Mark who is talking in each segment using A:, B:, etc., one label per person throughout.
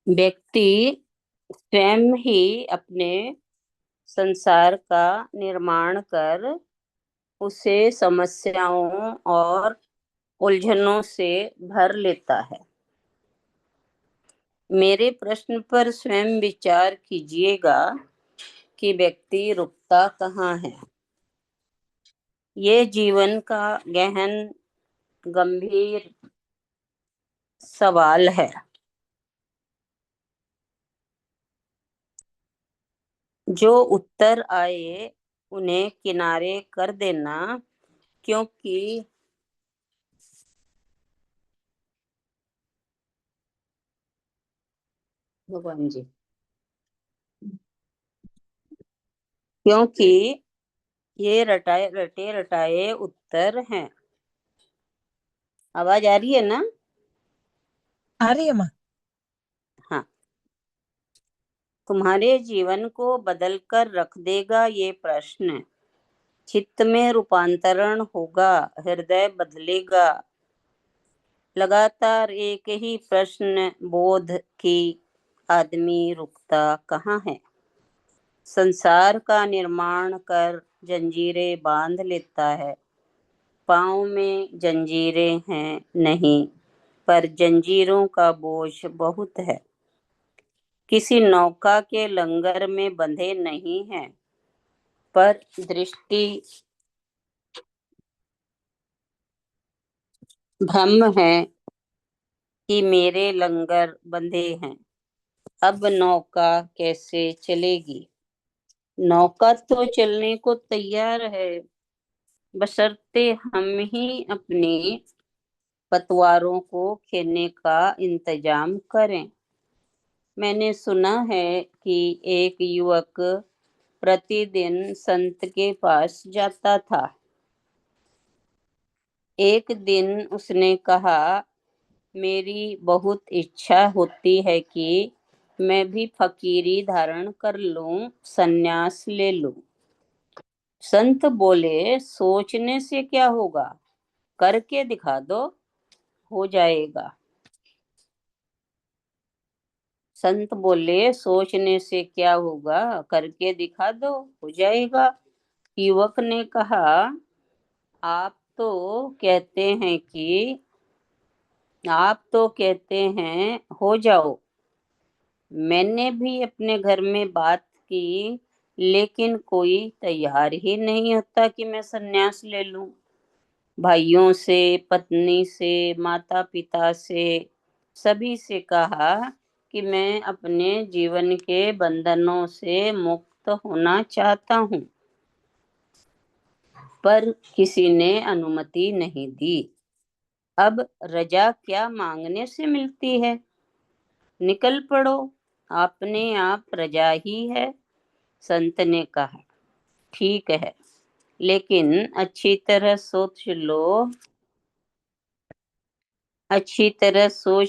A: व्यक्ति स्वयं ही अपने संसार का निर्माण कर उसे समस्याओं और उलझनों से भर लेता है। मेरे प्रश्न पर स्वयं विचार कीजिएगा कि व्यक्ति रुकता कहाँ है। ये जीवन का गहन गंभीर सवाल है, जो उत्तर आए उन्हें किनारे कर देना, क्योंकि भगवान जी, क्योंकि ये रटाए रटे रटाए उत्तर हैं। आवाज आ रही है ना?
B: आ रही है माँ।
A: हाँ। तुम्हारे जीवन को बदल कर रख देगा ये प्रश्न। चित्त में रूपांतरण होगा, हृदय बदलेगा। लगातार एक ही प्रश्न बोध की आदमी रुकता कहाँ है। संसार का निर्माण कर जंजीरें बांध लेता है। पाँव में जंजीरें हैं नहीं, पर जंजीरों का बोझ बहुत है। किसी नौका के लंगर में बंधे नहीं हैं, पर दृष्टि भ्रम है कि मेरे लंगर बंधे हैं। अब नौका कैसे चलेगी? नौका तो चलने को तैयार है, बशर्ते हम ही अपनी पतवारों को खेलने का इंतजाम करें। मैंने सुना है कि एक युवक प्रतिदिन संत के पास जाता था। एक दिन उसने कहा, मेरी बहुत इच्छा होती है कि मैं भी फकीरी धारण कर लूं, संन्यास ले लूं। संत बोले, सोचने से क्या होगा, करके दिखा दो, हो जाएगा। संत बोले, सोचने से क्या होगा, करके दिखा दो, हो जाएगा। युवक ने कहा, आप तो कहते हैं हो जाओ। मैंने भी अपने घर में बात की, लेकिन कोई तैयार ही नहीं होता कि मैं संन्यास ले लूं। भाइयों से, पत्नी से, माता पिता से, सभी से कहा कि मैं अपने जीवन के बंधनों से मुक्त होना चाहता हूँ, पर किसी ने अनुमति नहीं दी। अब रजा क्या मांगने से मिलती है? निकल पड़ो, अपने आप रजा ही है। संत ने कहा, ठीक है, लेकिन अच्छी तरह सोच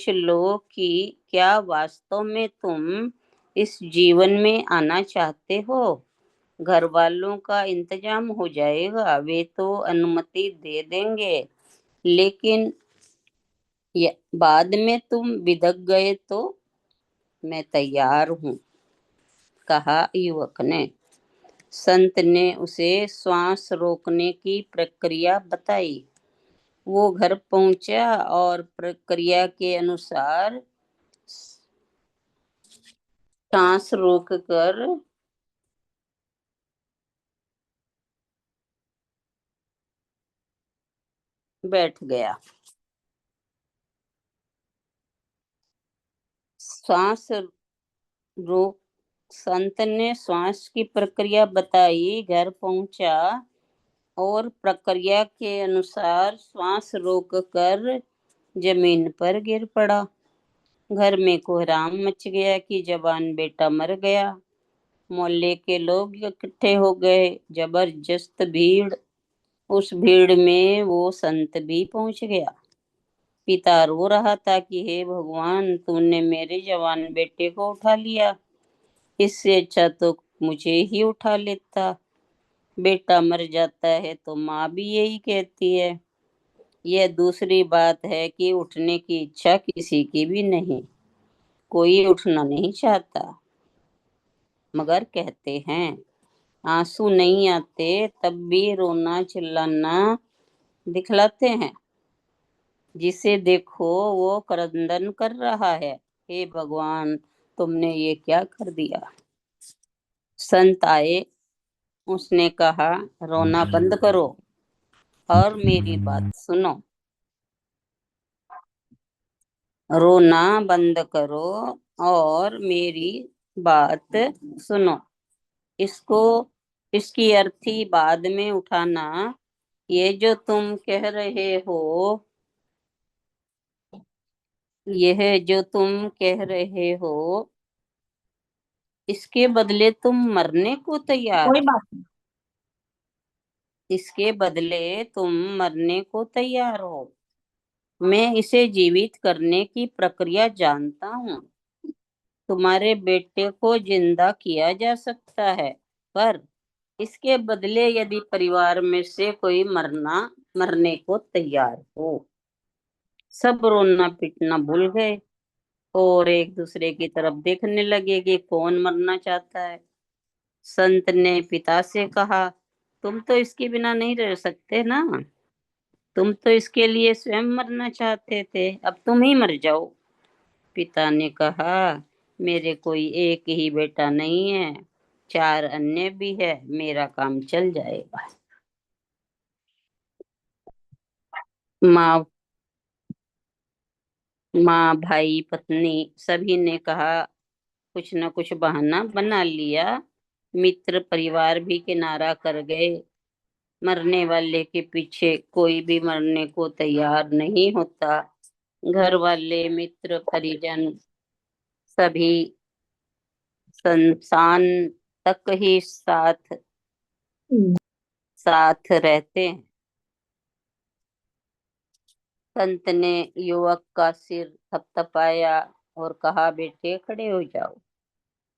A: लो कि क्या वास्तव में तुम इस जीवन में आना चाहते हो। घर वालों का इंतजाम हो जाएगा, वे तो अनुमति दे देंगे, लेकिन बाद में तुम बिदक गए तो मैं तैयार हूँ, कहा युवक ने। संत ने उसे श्वास रोकने की प्रक्रिया बताई। वो घर पहुंचा और प्रक्रिया के अनुसार सांस रोककर बैठ गया। श्वास रोक संत ने श्वास की प्रक्रिया बताई, घर पहुंचा और प्रक्रिया के अनुसार श्वास रोककर जमीन पर गिर पड़ा। घर में कोहराम मच गया कि जवान बेटा मर गया। मोहल्ले के लोग इकट्ठे हो गए, जबरदस्त भीड़। उस भीड़ में वो संत भी पहुंच गया। पिता रो रहा था कि हे भगवान, तूने मेरे जवान बेटे को उठा लिया, इससे अच्छा तो मुझे ही उठा लेता। बेटा मर जाता है तो माँ भी यही कहती है। यह दूसरी बात है कि उठने की इच्छा किसी की भी नहीं। कोई उठना नहीं चाहता, मगर कहते हैं आंसू नहीं आते तब भी रोना चिल्लाना दिखलाते हैं। जिसे देखो वो क्रंदन कर रहा है, हे भगवान तुमने ये क्या कर दिया। संत आए, उसने कहा रोना बंद करो और मेरी बात सुनो। रोना बंद करो और मेरी बात सुनो। इसको इसकी अर्थी बाद में उठाना। ये जो तुम कह रहे हो, यह जो तुम कह रहे हो, इसके बदले तुम मरने को तैयार
B: कोई
A: हो।
B: बात नहीं।
A: इसके बदले तुम मरने को तैयार हो। मैं इसे जीवित करने की प्रक्रिया जानता हूँ। तुम्हारे बेटे को जिंदा किया जा सकता है, पर इसके बदले यदि परिवार में से कोई मरने को तैयार हो। सब रोना पीटना भूल गए और एक दूसरे की तरफ देखने लगे कि कौन मरना चाहता है। संत ने पिता से कहा, तुम तो इसके बिना नहीं रह सकते ना। तुम तो इसके लिए स्वयं मरना चाहते थे, अब तुम ही मर जाओ। पिता ने कहा, मेरे कोई एक ही बेटा नहीं है, 4 अन्य भी है, मेरा काम चल जाएगा। माँ माँ भाई पत्नी सभी ने कहा, कुछ न कुछ बहाना बना लिया। मित्र परिवार भी किनारा कर गए। मरने वाले के पीछे कोई भी मरने को तैयार नहीं होता। घर वाले मित्र परिजन सभी शमशान तक ही साथ साथ रहते हैं। संत ने युवक का सिर थपथपाया और कहा, बेटे खड़े हो जाओ।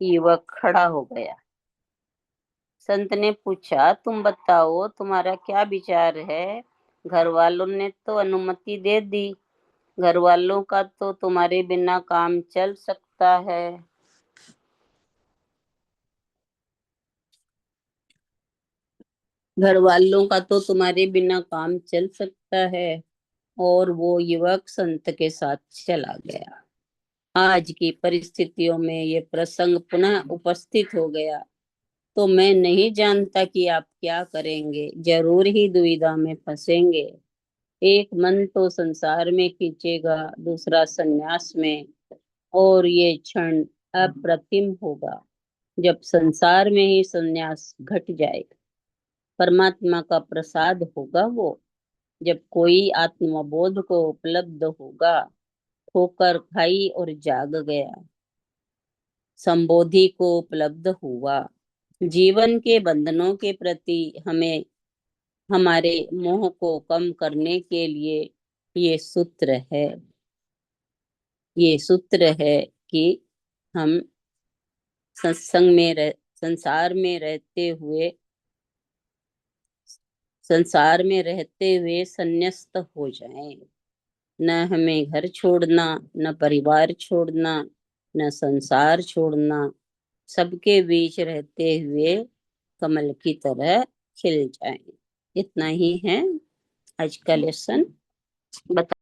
A: युवक खड़ा हो गया। संत ने पूछा, तुम बताओ तुम्हारा क्या विचार है। घर वालों ने तो अनुमति दे दी। घर वालों का तो तुम्हारे बिना काम चल सकता है। घर वालों का तो तुम्हारे बिना काम चल सकता है। और वो युवक संत के साथ चला गया। आज की परिस्थितियों में ये प्रसंग पुनः उपस्थित हो गया, तो मैं नहीं जानता कि आप क्या करेंगे। जरूर ही दुविधा में फंसेंगे। एक मन तो संसार में खींचेगा, दूसरा संन्यास में। और ये क्षण अप्रतिम होगा जब संसार में ही संन्यास घट जाए। परमात्मा का प्रसाद होगा वो, जब कोई आत्मबोध को उपलब्ध होगा। ठोकर खाई और जाग गया, संबोधि को उपलब्ध हुआ। जीवन के बंधनों के प्रति हमें हमारे मोह को कम करने के लिए ये सूत्र है। ये सूत्र है कि हम सत्संग में रह संसार में रहते हुए संसार में रहते हुए संन्यास्त हो जाएं। न हमें घर छोड़ना, न परिवार छोड़ना, न संसार छोड़ना। सबके बीच रहते हुए कमल की तरह खिल जाएं। इतना ही है आज का लेसन। बता